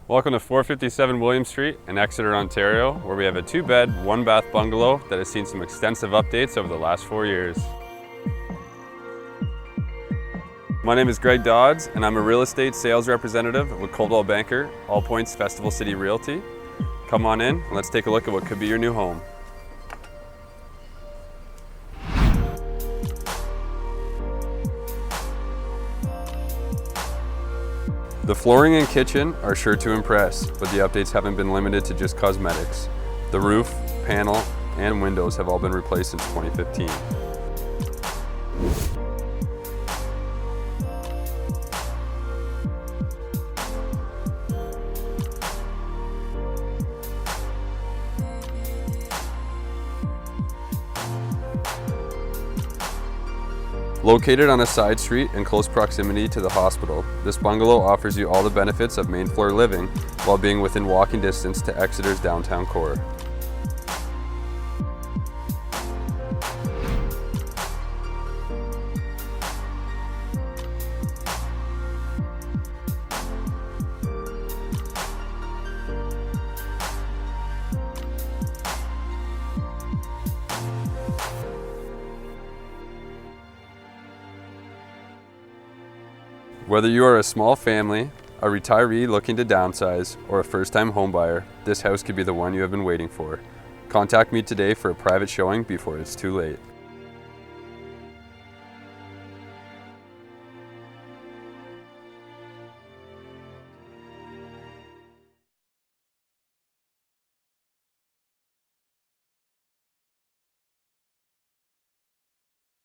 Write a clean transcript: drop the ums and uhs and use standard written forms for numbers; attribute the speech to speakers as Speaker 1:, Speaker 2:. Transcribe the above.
Speaker 1: Welcome to 457 William Street in Exeter, Ontario, where we have a 2-bed, 1-bath bungalow that has seen some extensive updates over the last 4 years. My name is Greg Dodds, and I'm a real estate sales representative with Coldwell Banker, AllPoints-Festival City Realty. Come on in and let's take a look at what could be your new home. The flooring and kitchen are sure to impress, but the updates haven't been limited to just cosmetics. The roof, panel, and windows have all been replaced since 2015. Located on a side street in close proximity to the hospital, this bungalow offers you all the benefits of main floor living while being within walking distance to Exeter's downtown core. Whether you are a small family, a retiree looking to downsize, or a first-time homebuyer, this house could be the one you have been waiting for. Contact me today for a private showing before it's too late.